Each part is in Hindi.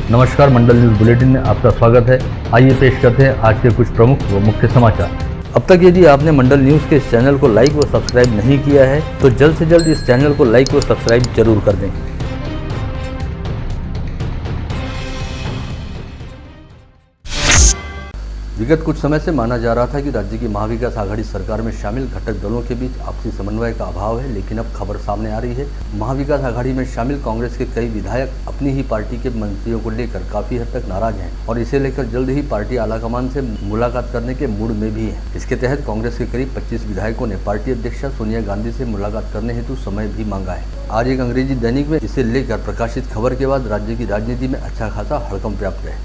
नमस्कार, मंडल न्यूज बुलेटिन में आपका स्वागत है। आइए पेश करते हैं आज के कुछ प्रमुख व मुख्य समाचार। अब तक यदि आपने मंडल न्यूज के इस चैनल को लाइक व सब्सक्राइब नहीं किया है तो जल्द से जल्द इस चैनल को लाइक व सब्सक्राइब जरूर कर दें। विगत कुछ समय से माना जा रहा था कि राज्य की महाविकास आघाड़ी सरकार में शामिल घटक दलों के बीच आपसी समन्वय का अभाव है, लेकिन अब खबर सामने आ रही है। महाविकास आघाड़ी में शामिल कांग्रेस के कई विधायक अपनी ही पार्टी के मंत्रियों को लेकर काफी हद तक नाराज हैं और इसे लेकर जल्द ही पार्टी आलाकमान से मुलाकात करने के मूड में भी है। इसके तहत कांग्रेस के करीब 25 विधायकों ने पार्टी अध्यक्षा सोनिया गांधी से मुलाकात करने हेतु समय भी मांगा है। आज एक अंग्रेजी दैनिक में इसे लेकर प्रकाशित खबर के बाद राज्य की राजनीति में अच्छा खासा हड़कंप व्याप्त है।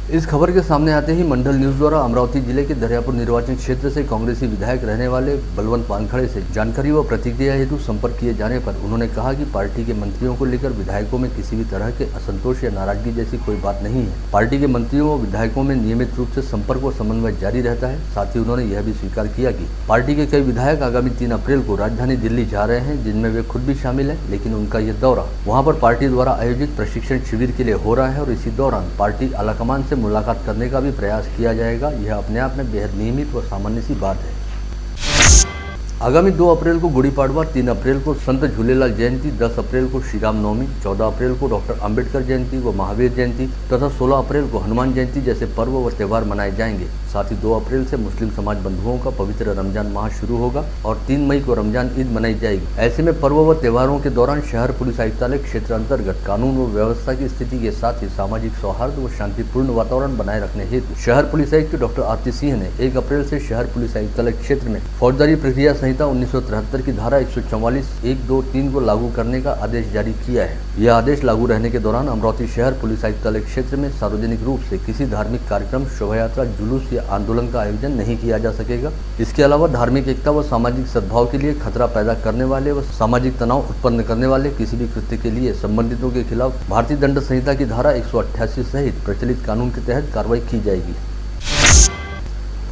इस खबर के सामने आते ही मंडल न्यूज द्वारा अमरावती जिले के दरियापुर निर्वाचन क्षेत्र से कांग्रेसी विधायक रहने वाले बलवंत वानखड़े से जानकारी व प्रतिक्रिया हेतु संपर्क किए जाने पर उन्होंने कहा कि पार्टी के मंत्रियों को लेकर विधायकों में किसी भी तरह के असंतोष या नाराजगी जैसी कोई बात नहीं है। पार्टी के मंत्रियों व विधायकों में नियमित रूप से संपर्क व समन्वय जारी रहता है। साथ ही उन्होंने यह भी स्वीकार किया कि पार्टी के कई विधायक आगामी 3 अप्रैल को राजधानी दिल्ली जा रहे हैं, जिनमें वे खुद भी शामिल है, लेकिन उनका यह दौरा वहाँ पर पार्टी द्वारा आयोजित प्रशिक्षण शिविर के लिए हो रहा है और इसी दौरान पार्टी आलाकमान से मुलाकात करने का भी प्रयास किया जाएगा। यह अपने आप में बेहद नियमित व सामान्य सी बात है। आगामी 2 अप्रैल को गुड़ी पाड़वा, 3 अप्रैल को संत झूलेलाल जयंती, 10 अप्रैल को श्री राम नवमी, 14 अप्रैल को डॉक्टर अंबेडकर जयंती व महावीर जयंती तथा 16 अप्रैल को हनुमान जयंती जैसे पर्व व त्यौहार मनाए जाएंगे। साथ ही 2 अप्रैल से मुस्लिम समाज बंधुओं का पवित्र रमजान माह शुरू होगा और 3 मई को रमजान ईद मनाई जाएगी। ऐसे में पर्व व त्योहारों के दौरान शहर पुलिस आयुक्तालय क्षेत्र अंतर्गत कानून व व्यवस्था की स्थिति के साथ ही सामाजिक सौहार्द व शांतिपूर्ण वातावरण बनाए रखने हेतु शहर पुलिस आयुक्त डॉक्टर आरती सिंह ने 1 अप्रैल से शहर पुलिस आयुक्तालय क्षेत्र में फौजदारी प्रक्रिया संहिता 1973 की धारा 144 1, 2, 3 को लागू करने का आदेश जारी किया है। यह आदेश लागू रहने के दौरान अमरावती शहर पुलिस आयुक्तालय क्षेत्र में सार्वजनिक रूप से किसी धार्मिक कार्यक्रम, शोभा यात्रा, जुलूस या आंदोलन का आयोजन नहीं किया जा सकेगा। इसके अलावा धार्मिक एकता व सामाजिक सद्भाव के लिए खतरा पैदा करने वाले व सामाजिक तनाव उत्पन्न करने वाले किसी भी कृत्य के लिए संबंधितों के खिलाफ भारतीय दंड संहिता की धारा 188 सहित प्रचलित कानून के तहत कार्रवाई की जाएगी।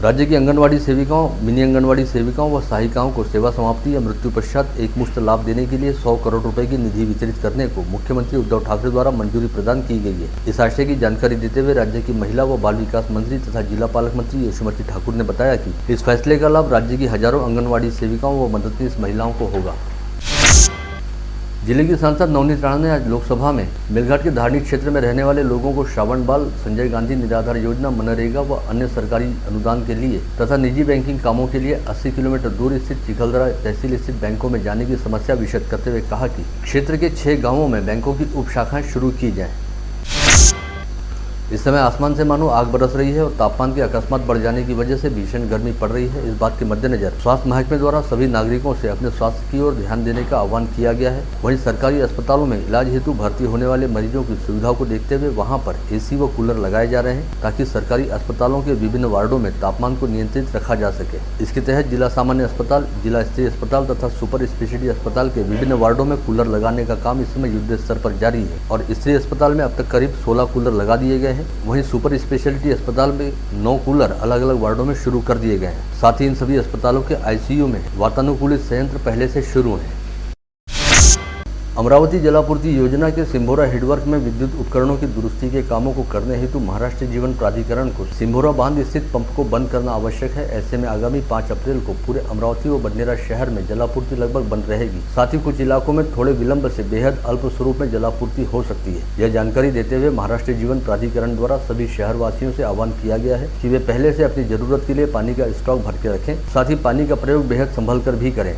राज्य की आंगनवाड़ी सेविकाओं, मिनी आंगनवाड़ी सेविकाओं व सहायिकाओं को सेवा समाप्ति या मृत्यु पश्चात एकमुश्त लाभ देने के लिए 100 करोड़ रुपए की निधि वितरित करने को मुख्यमंत्री उद्धव ठाकरे द्वारा मंजूरी प्रदान की गई है। इस आशय की जानकारी देते हुए राज्य की महिला व बाल विकास मंत्री तथा जिला पालक मंत्री यशोमती ठाकुर ने बताया कि इस फैसले का लाभ राज्य की हजारों आंगनवाड़ी सेविकाओं व मददनीश महिलाओं को होगा। जिले की सांसद नवनीत राणा ने आज लोकसभा में मेलघाट के धार्मिक क्षेत्र में रहने वाले लोगों को श्रावण बाल, संजय गांधी निराधार योजना, मनरेगा व अन्य सरकारी अनुदान के लिए तथा निजी बैंकिंग कामों के लिए 80 किलोमीटर दूर स्थित चिखलदरा तहसील स्थित बैंकों में जाने की समस्या विशद करते हुए कहा कि क्षेत्र के 6 गाँवों में बैंकों की उप शाखाएं शुरू की जाएं। इस समय आसमान से मानो आग बरस रही है और तापमान के अकस्मात बढ़ जाने की वजह से भीषण गर्मी पड़ रही है। इस बात के मद्देनजर स्वास्थ्य महकमे द्वारा सभी नागरिकों से अपने स्वास्थ्य की ओर ध्यान देने का आह्वान किया गया है। वहीं सरकारी अस्पतालों में इलाज हेतु भर्ती होने वाले मरीजों की सुविधाओं को देखते हुए वहां पर एसी व कूलर लगाए जा रहे हैं ताकि सरकारी अस्पतालों के विभिन्न वार्डों में तापमान को नियंत्रित रखा जा सके। इसके तहत जिला सामान्य अस्पताल, जिला स्तरीय अस्पताल तथा सुपर स्पेशलिटी अस्पताल के विभिन्न वार्डों में कूलर लगाने का काम इस समय युद्ध स्तर पर जारी है और स्तरीय अस्पताल में अब तक करीब 16 कूलर लगा दिए गए हैं। वहीं सुपर स्पेशलिटी अस्पताल में 9 कूलर अलग अलग वार्डों में शुरू कर दिए गए हैं। साथ ही इन सभी अस्पतालों के आईसीयू में वातानुकूलित संयंत्र पहले से शुरू हैं। अमरावती जलापूर्ति योजना के सिंभोरा हेडवर्क में विद्युत उपकरणों की दुरुस्ती के कामों को करने हेतु महाराष्ट्र जीवन प्राधिकरण को सिंभोरा बांध स्थित पंप को बंद करना आवश्यक है। ऐसे में आगामी 5 अप्रैल को पूरे अमरावती व बडनेरा शहर में जलापूर्ति लगभग बंद रहेगी। साथ ही कुछ इलाकों में थोड़े विलंब से बेहद अल्प स्वरूप में जलापूर्ति हो सकती है। यह जानकारी देते हुए महाराष्ट्र जीवन प्राधिकरण द्वारा सभी शहरवासियों से आह्वान किया गया है कि वे पहले से अपनी जरूरत के लिए पानी का स्टॉक भर के रखें। साथ ही पानी का प्रयोग बेहद संभल कर भी करें।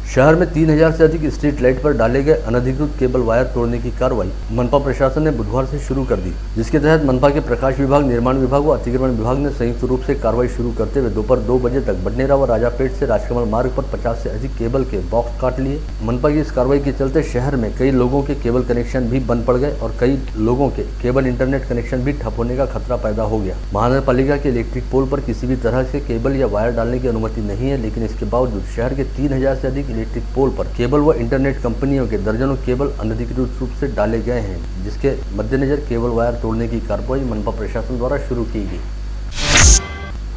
शहर में 3000 से अधिक स्ट्रीट लाइट पर डाले गए अनधिकृत केबल वायर तोड़ने की कार्रवाई मनपा प्रशासन ने बुधवार से शुरू कर दी, जिसके तहत मनपा के प्रकाश विभाग, निर्माण विभाग व अतिक्रमण विभाग ने संयुक्त रूप से कार्रवाई शुरू करते हुए दोपहर 2 बजे तक बडनेरा व राजापेट से राजकमल मार्ग पर 50 से अधिक केबल के बॉक्स काट लिए। मनपा की इस कार्रवाई के चलते शहर में कई लोगों के केबल कनेक्शन भी बंद पड़ गए और कई लोगों के केबल इंटरनेट कनेक्शन भी ठप होने का खतरा पैदा हो गया। महानगर पालिका के इलेक्ट्रिक पोल पर किसी भी तरह से केबल या वायर डालने की अनुमति नहीं है, लेकिन इसके बावजूद शहर के 3000 से अधिक इलेक्ट्रिक पोल पर केबल व इंटरनेट कंपनियों के दर्जनों केबल अनधिकृत रूप से डाले गए हैं, जिसके मद्देनजर केबल वायर तोड़ने की कार्रवाई मनपा प्रशासन द्वारा शुरू की गई।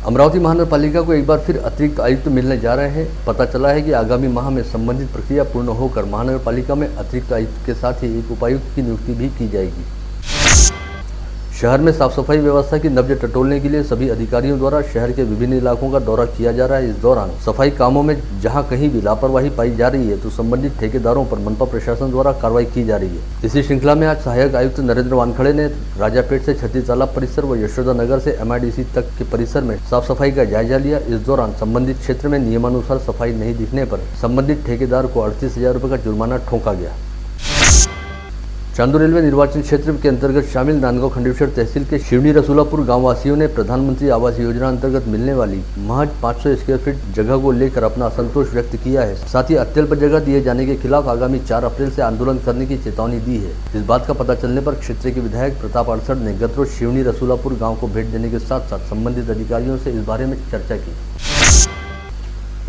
अमरावती महानगरपालिका को एक बार फिर अतिरिक्त आयुक्त मिलने जा रहे हैं। पता चला है कि आगामी माह में संबंधित प्रक्रिया पूर्ण होकर महानगरपालिका में अतिरिक्त आयुक्त के साथ ही एक उपायुक्त की नियुक्ति भी की जाएगी। शहर में साफ सफाई व्यवस्था की नब्ज टटोलने के लिए सभी अधिकारियों द्वारा शहर के विभिन्न इलाकों का दौरा किया जा रहा है। इस दौरान सफाई कामों में जहां कहीं भी लापरवाही पाई जा रही है तो संबंधित ठेकेदारों पर मनपा प्रशासन द्वारा कार्रवाई की जा रही है। इसी श्रृंखला में आज सहायक आयुक्त नरेंद्र वानखड़े ने राजापेट से छत्तीस तालाब परिसर व यशोदा नगर से MIDC तक के परिसर में साफ सफाई का जायजा लिया। इस दौरान संबंधित क्षेत्र में नियमानुसार सफाई नहीं दिखने पर संबंधित ठेकेदार को 38,000 रुपये का जुर्माना ठोका गया। चांदू रेलवे निर्वाचन क्षेत्र के अंतर्गत शामिल नांदगांव खंडेश्वर तहसील के शिवनी रसूलापुर गांव वासियों ने प्रधानमंत्री आवास योजना अंतर्गत मिलने वाली महज 500 स्क्वायर फीट जगह को लेकर अपना असंतोष व्यक्त किया है। साथ ही अत्यल्प जगह दिए जाने के खिलाफ आगामी 4 अप्रैल से आंदोलन करने की चेतावनी दी है। इस बात का पता चलने पर क्षेत्र के विधायक प्रताप अड़सठ ने गत रोज शिवनी रसूलापुर गाँव को भेंट देने के साथ साथ संबंधित अधिकारियों से इस बारे में चर्चा की।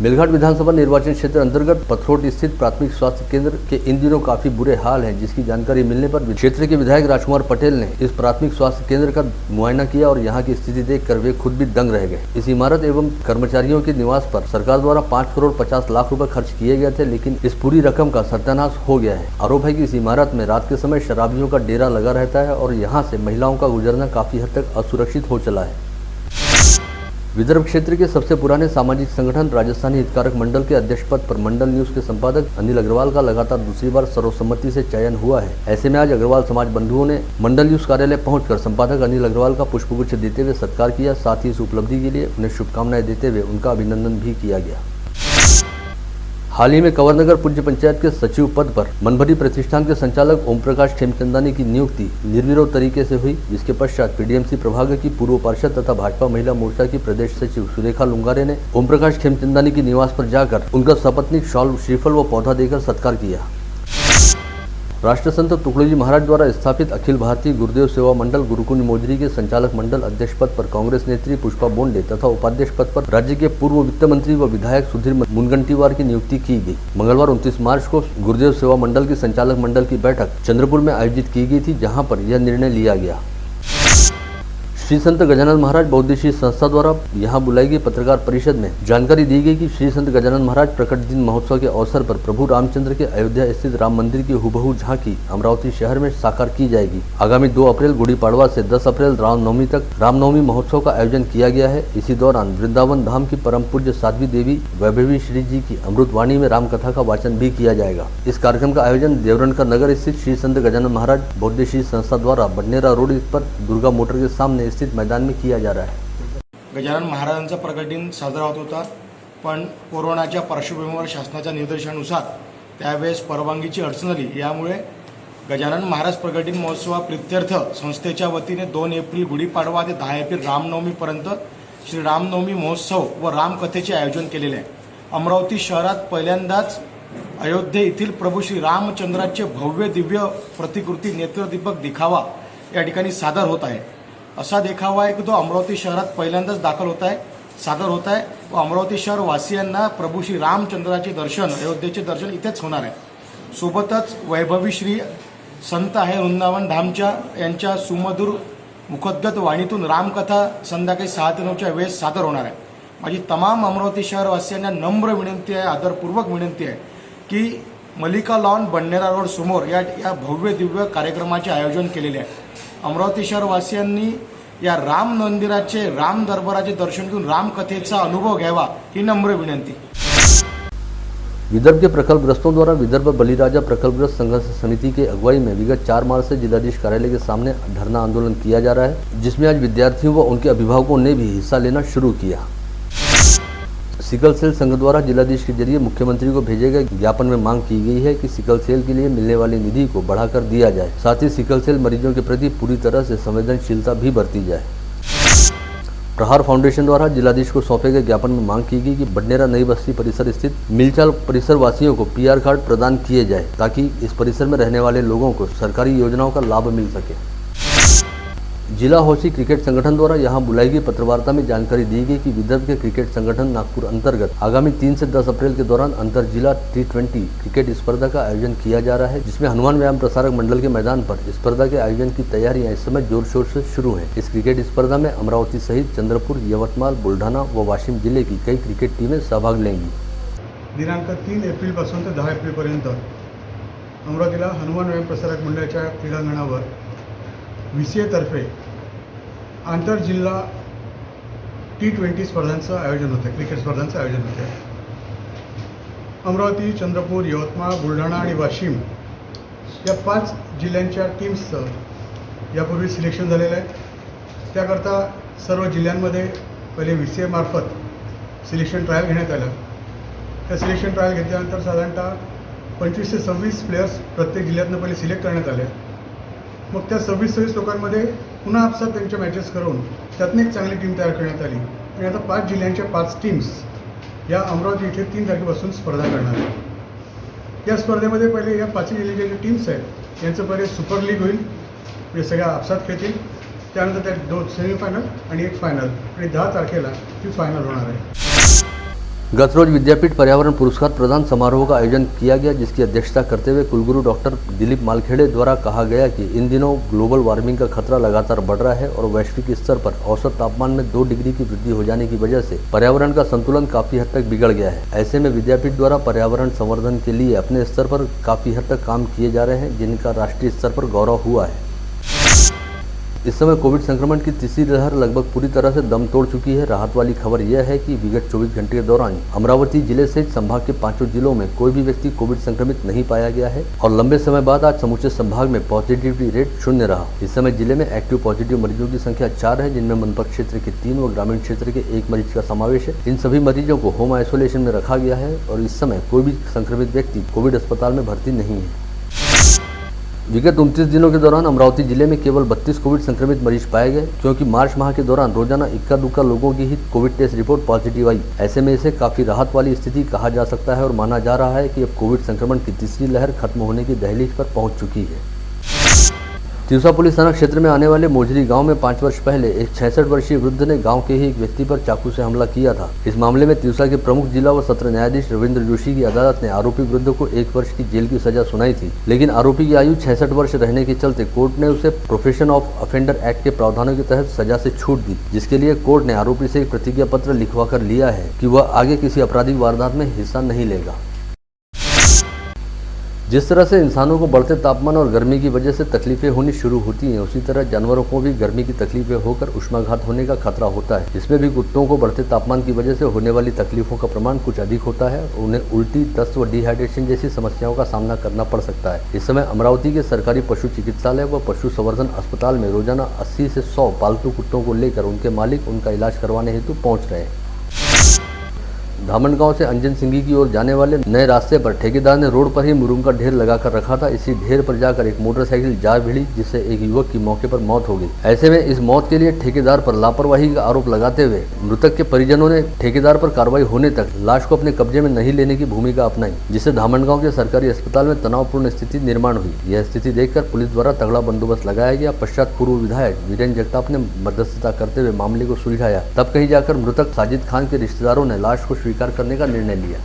मेलघाट विधानसभा निर्वाचन क्षेत्र अंतर्गत पथरोट स्थित प्राथमिक स्वास्थ्य केंद्र के इन दिनों काफी बुरे हाल हैं, जिसकी जानकारी मिलने पर क्षेत्र के विधायक राजकुमार पटेल ने इस प्राथमिक स्वास्थ्य केंद्र का मुआयना किया और यहां की स्थिति देखकर वे खुद भी दंग रह गए। इस इमारत एवं कर्मचारियों के निवास पर सरकार द्वारा 5 करोड़ 50 लाख रुपए खर्च किए गए थे, लेकिन इस पूरी रकम का सत्यानाश हो गया है। आरोप है कि इस इमारत में रात के समय शराबियों का डेरा लगा रहता है और यहाँ से महिलाओं का गुजरना काफी हद तक असुरक्षित हो चला है। विदर्भ क्षेत्र के सबसे पुराने सामाजिक संगठन राजस्थानी हितकारक मंडल के अध्यक्ष पद पर मंडल न्यूज के संपादक अनिल अग्रवाल का लगातार दूसरी बार सर्वसम्मति से चयन हुआ है। ऐसे में आज अग्रवाल समाज बंधुओं ने मंडल न्यूज कार्यालय पहुंचकर संपादक अनिल अग्रवाल का पुष्पगुच्छ देते हुए सत्कार किया। साथ ही इस उपलब्धि के लिए उन्हें शुभकामनाएं देते हुए उनका अभिनंदन भी किया गया। हाल ही में कंवरनगर पूज्य पंचायत के सचिव पद पर मनभरी प्रतिष्ठान के संचालक ओम प्रकाश खेमचंदानी की नियुक्ति निर्विरोध तरीके से हुई, जिसके पश्चात PDMC प्रभाग की पूर्व पार्षद तथा भाजपा महिला मोर्चा की प्रदेश सचिव सुरेखा लुंगारे ने ओम प्रकाश खेमचंदानी की निवास पर जाकर उनका सपत्नीक शॉल, श्रीफल व पौधा देकर सत्कार किया। राष्ट्रसंत तुकडोजी महाराज द्वारा स्थापित अखिल भारतीय गुरुदेव सेवा मंडल गुरुकुंज मोजरी के संचालक मंडल अध्यक्ष पद पर कांग्रेस नेत्री पुष्पा बोंडे तथा उपाध्यक्ष पद पर राज्य के पूर्व वित्त मंत्री व विधायक सुधीर मुनगंटीवार की नियुक्ति की गई। मंगलवार 29 मार्च को गुरुदेव सेवा मंडल की संचालक मंडल की बैठक चंद्रपुर में आयोजित की गई थी, जहाँ पर यह निर्णय लिया गया। श्री संत गजानन महाराज बौद्धिशी संस्था द्वारा यहां बुलाई गई पत्रकार परिषद में जानकारी दी गई कि श्री संत गजानन महाराज प्रकट दिन महोत्सव के अवसर पर प्रभु रामचंद्र के अयोध्या स्थित राम मंदिर की हुबहू झांकी अमरावती शहर में साकार की जाएगी। आगामी 2 अप्रैल गुड़ी पाड़वा से 10 अप्रैल रामनवमी तक रामनवमी महोत्सव का आयोजन किया गया है। इसी दौरान वृंदावन धाम की परम पूज्य साध्वी देवी वैभवी श्री जी की अमृतवाणी में रामकथा का वाचन भी किया जाएगा। इस कार्यक्रम का आयोजन देवरणकर नगर स्थित श्री संत गजानन महाराज बौद्धिशी संस्था द्वारा बडनेरा रोड पर दुर्गा मोटर के सामने स्थित मैदान में किया जा रहा है। गजानन महाराजांचा प्रकट दिन साजरा होत होता, पण कोरोनाच्या पार्श्वभूमीवर शासनाच्या निर्देशानुसार त्यावेळेस परवानगीची अडचण आली। यामुळे गजानन महाराज प्रकट दिन महोत्सवाप्रित्यर्थ संस्थेच्या वतीने 2 एप्रिल गुढीपाडवा ते 10 एप्रिल रामनवमीपर्यंत श्री रामनवमी महोत्सव व रामकथेचे आयोजन केलेले आहे। अमरावती शहरात पहिल्यांदाच अयोध्ये येथील प्रभू श्री रामचंद्राचे भव्य दिव्य प्रतिकृती नेत्रदीपक दिखावा या ठिकाणी सादर होत आहे। असा देखावा आहे की तो अमरावती शहरात पहिल्यांदाच दाखल होत आहे, सादर होत आहे व अमरावती शहर वासियांना प्रभू श्री रामचंद्राचे दर्शन, अयोध्येचे दर्शन इथेच होणार आहे। सोबतच वैभवी श्री संत आहे वृंदावन धामच्या यांच्या सुमधुर मुखोद्गत वाणीतून रामकथा संध्याकाळी 6 ते 9च्या वेळेस सादर होणार आहे। माझी तमाम अमरावती शहरवासियांना नम्र विनंती आहे, आदरपूर्वक विनंती आहे की मलिका लॉन बडनेरा रोड समोर या भव्य दिव्य कार्यक्रमाचे आयोजन केलेले आहे। अमरावती शहरवासियांनी या राम मंदिराचे, राम दरबाराचे दर्शन घेऊन रामकथेचा अनुभव घ्यावा ही नम्र विनंती। विदर्भ के प्रकल्पग्रस्तों द्वारा विदर्भ बलिराजा प्रकल्पग्रस्त संघर्ष समिति के अगुवाई में विगत 4 मार्च से जिलाधीश कार्यालय के सामने धरना आंदोलन किया जा रहा है, जिसमें आज विद्यार्थियों व उनके अभिभावकों ने भी हिस्सा लेना शुरू किया। सिकल सेल संघ द्वारा जिलाधीश के जरिए मुख्यमंत्री को भेजे गए ज्ञापन में मांग की गई है कि सिकल सेल के लिए मिलने वाली निधि को बढ़ाकर दिया जाए, साथ ही सिकल सेल मरीजों के प्रति पूरी तरह से संवेदनशीलता भी बरती जाए। प्रहार फाउंडेशन द्वारा जिलाधीश को सौंपे गए ज्ञापन में मांग की गई कि बडनेरा नई बस्ती परिसर स्थित मिलचाल परिसर वासियों को PR कार्ड प्रदान किए जाए, ताकि इस परिसर में रहने वाले लोगों को सरकारी योजनाओं का लाभ मिल सके। जिला हौसी क्रिकेट संगठन द्वारा यहां बुलाई गई पत्रवार्ता में जानकारी दी गई कि विदर्भ के क्रिकेट संगठन नागपुर अंतर्गत आगामी 3 से 10 अप्रैल के दौरान अंतर जिला T20 क्रिकेट स्पर्धा का आयोजन किया जा रहा है, जिसमें हनुमान व्यायाम प्रसारक मंडल के मैदान पर स्पर्धा के आयोजन की तैयारियां इस समय जोर शोर से शुरू हैं। इस क्रिकेट स्पर्धा में अमरावती सहित चंद्रपुर, यवतमाळ, बुलढाणा व वाशिम जिले की कई क्रिकेट टीमें सहभाग लेंगी। दिनांक 3 एप्रिलपासून ते 10 एप्रिलपर्यंत अमरावतीला हनुमान व्यायाम प्रसारक मंडळाच्या क्रीडांगणावर VCA तर्फे आंतरजिल्हा T20 स्पर्धांचं आयोजन होतं, क्रिकेट स्पर्धांचं आयोजन होतं। अमरावती, चंद्रपूर, यवतमाळ, बुलढाणा आणि वाशिम या 5 जिल्ह्यांच्या टीम्सचं यापूर्वी सिलेक्शन झालेलं आहे। त्याकरता सर्व जिल्ह्यांमध्ये पहिले VCA मार्फत सिलेक्शन ट्रायल घेण्यात आलं। त्या सिलेक्शन ट्रायल घेतल्यानंतर साधारणतः 25 ते 26 प्लेयर्स प्रत्येक जिल्ह्यातनं पहिले सिलेक्ट करण्यात आले। मग त्या 26 लोकांमध्ये पुन्हा आपसात त्यांच्या मॅचेस करून त्यातून एक चांगली टीम तयार करण्यात आली आणि आता 5 जिल्ह्यांच्या 5 टीम्स या अमरावती इथे 3 तारखेपासून स्पर्धा करणार आहेत। या स्पर्धेमध्ये पहिले या 5 जिल्ह्याच्या ज्या टीम्स आहेत यांचं पहिले सुपर लीग होईल, म्हणजे सगळ्या आपसात खेळतील। त्यानंतर त्यात 2 सेमीफायनल आणि 1 फायनल आणि 10 तारखेला ही फायनल होणार आहे। गत रोज विद्यापीठ पर्यावरण पुरस्कार प्रदान समारोह का आयोजन किया गया, जिसकी अध्यक्षता करते हुए कुलगुरु डॉक्टर दिलीप मालखेड़े द्वारा कहा गया कि इन दिनों ग्लोबल वार्मिंग का खतरा लगातार बढ़ रहा है और वैश्विक स्तर पर औसत तापमान में 2 डिग्री की वृद्धि हो जाने की वजह से पर्यावरण का संतुलन काफी हद तक बिगड़ गया है। ऐसे में विद्यापीठ द्वारा पर्यावरण संवर्धन के लिए अपने स्तर पर काफी हद तक काम किए जा रहे हैं, जिनका राष्ट्रीय स्तर पर गौरव हुआ है। इस समय कोविड संक्रमण की तीसरी लहर लगभग पूरी तरह से दम तोड़ चुकी है। राहत वाली खबर यह है कि विगत 24 घंटे के दौरान अमरावती जिले सहित संभाग के 5 जिलों में कोई भी व्यक्ति कोविड संक्रमित नहीं पाया गया है और लंबे समय बाद आज समूचे संभाग में पॉजिटिविटी रेट 0 रहा। इस समय जिले में एक्टिव पॉजिटिव मरीजों की संख्या 4 है, जिनमें मनपत क्षेत्र के 3 व ग्रामीण क्षेत्र के 1 मरीज का समावेश है। इन सभी मरीजों को होम आइसोलेशन में रखा गया है और इस समय कोई भी संक्रमित व्यक्ति कोविड अस्पताल में भर्ती नहीं है। विगत 29 दिनों के दौरान अमरावती जिले में केवल 32 कोविड संक्रमित मरीज पाए गए, क्योंकि मार्च माह के दौरान रोजाना इक्का दुक्का लोगों की ही कोविड टेस्ट रिपोर्ट पॉजिटिव आई। ऐसे में इसे काफी राहत वाली स्थिति कहा जा सकता है और माना जा रहा है कि अब कोविड संक्रमण की तीसरी लहर खत्म होने की दहलीज पर पहुंच चुकी है। तिवसा पुलिस थाना क्षेत्र में आने वाले मोजरी गांव में 5 वर्ष पहले एक 66 वर्षीय वृद्ध ने गांव के ही एक व्यक्ति पर चाकू से हमला किया था। इस मामले में तिवसा के प्रमुख जिला व सत्र न्यायाधीश रविंद्र जोशी की अदालत ने आरोपी वृद्ध को 1 वर्ष की जेल की सजा सुनाई थी, लेकिन आरोपी की आयु 66 वर्ष रहने के चलते कोर्ट ने उसे प्रोफेशन ऑफ ऑफेंडर एक्ट के प्रावधानों के तहत सजा से छूट दी, जिसके लिए कोर्ट ने आरोपी से एक प्रतिज्ञा पत्र लिखवा कर लिया है कि वह आगे किसी आपराधिक वारदात में हिस्सा नहीं लेगा। जिस तरह से इंसानों को बढ़ते तापमान और गर्मी की वजह से तकलीफें होनी शुरू होती हैं, उसी तरह जानवरों को भी गर्मी की तकलीफें होकर उष्माघात होने का खतरा होता है। इसमें भी कुत्तों को बढ़ते तापमान की वजह से होने वाली तकलीफों का प्रमाण कुछ अधिक होता है और उन्हें उल्टी, दस्त व डिहाइड्रेशन जैसी समस्याओं का सामना करना पड़ सकता है। इस समय अमरावती के सरकारी पशु चिकित्सालय व पशु संवर्धन अस्पताल में रोजाना 80 से 100 पालतू कुत्तों को लेकर उनके मालिक उनका इलाज करवाने हेतु पहुँच रहे हैं। धामनगांव से अंजन सिंगी की ओर जाने वाले नए रास्ते पर ठेकेदार ने रोड पर ही मुरुम का ढेर लगाकर रखा था। इसी ढेर पर जाकर एक मोटरसाइकिल जा भिड़ी, जिससे एक युवक की मौके पर मौत हो गई। ऐसे में इस मौत के लिए ठेकेदार पर लापरवाही का आरोप लगाते हुए मृतक के परिजनों ने ठेकेदार पर कार्रवाई होने तक लाश को अपने कब्जे में नहीं लेने की भूमिका अपनाई, जिससे धामनगांव के सरकारी अस्पताल में तनावपूर्ण स्थिति निर्माण हुई। यह स्थिति देखकर पुलिस द्वारा तगड़ा बंदोबस्त लगाया गया। पश्चात पूर्व विधायक वीरेंद्र जगताप ने मध्यस्थता करते हुए मामले को सुलझाया। तब कहीं जाकर मृतक साजिद खान के रिश्तेदारों ने लाश को स्वीकार करने का निर्णय लिया।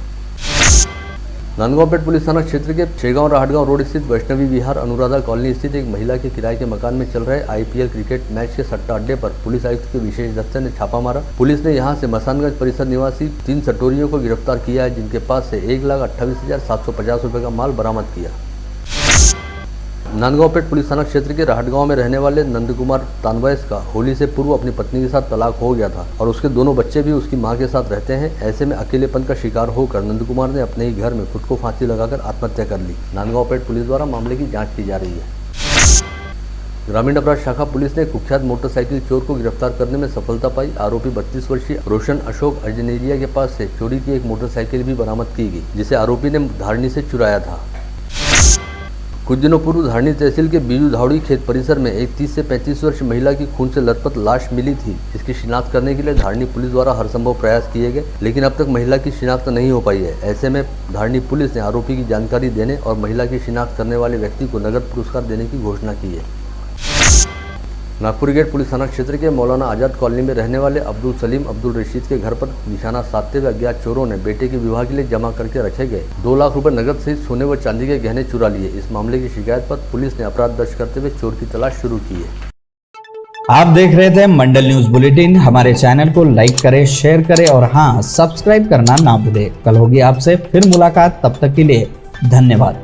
नांदगांवपेट पुलिस थाना क्षेत्र के शेगांव राहटगांव रोड स्थित वैष्णवी विहार अनुराधा कॉलोनी स्थित एक महिला के किराए के मकान में चल रहे IPL क्रिकेट मैच के सट्टा अड्डे पर पुलिस आयुक्त के विशेष दस्ते ने छापा मारा। पुलिस ने यहां से मसानगंज परिसर निवासी 3 सटोरियों को गिरफ्तार किया है, जिनके पास से 1,28,750 रुपये का माल बरामद किया। नांदगांवपेट पुलिस थाना क्षेत्र के राहटगांव में रहने वाले नंद कुमार तानवयस का होली से पूर्व अपनी पत्नी के साथ तलाक हो गया था और उसके दोनों बच्चे भी उसकी मां के साथ रहते हैं। ऐसे में अकेलेपन का शिकार होकर नंद कुमार ने अपने ही घर में खुद को फांसी लगाकर आत्महत्या कर ली। नांदगांवपेट पुलिस द्वारा मामले की जांच की जा रही है। ग्रामीण अपराध शाखा पुलिस ने कुख्यात मोटरसाइकिल चोर को गिरफ्तार करने में सफलता पाई। आरोपी 32 वर्षीय रोशन अशोक अर्जनेरिया के पास से चोरी की एक मोटरसाइकिल भी बरामद की गई, जिसे आरोपी ने धारणी से चुराया था। कुछ दिनों पूर्व धारणी तहसील के बीजू धावड़ी खेत परिसर में एक 30 से 35 वर्ष महिला की खून से लथपथ लाश मिली थी। इसकी शिनाख्त करने के लिए धारणी पुलिस द्वारा हर संभव प्रयास किए गए, लेकिन अब तक महिला की शिनाख्त नहीं हो पाई है। ऐसे में धारणी पुलिस ने आरोपी की जानकारी देने और महिला की शिनाख्त करने वाले व्यक्ति को नगद पुरस्कार देने की घोषणा की है। नागपुर गेट पुलिस थाना क्षेत्र के मौलाना आजाद कॉलोनी में रहने वाले अब्दुल सलीम अब्दुल रशीद के घर पर निशाना साधते हुए अज्ञात चोरों ने बेटे के विवाह के लिए जमा करके रखे गए 2 लाख रुपए नगद सहित सोने व चांदी के गहने चुरा लिए। इस मामले की शिकायत पर पुलिस ने अपराध दर्ज करते हुए चोर की तलाश शुरू की है। आप देख रहे थे मंडल न्यूज बुलेटिन। हमारे चैनल को लाइक करें, शेयर करें और हाँ, सब्सक्राइब करना ना भूलें। कल होगी आपसे फिर मुलाकात, तब तक के लिए धन्यवाद।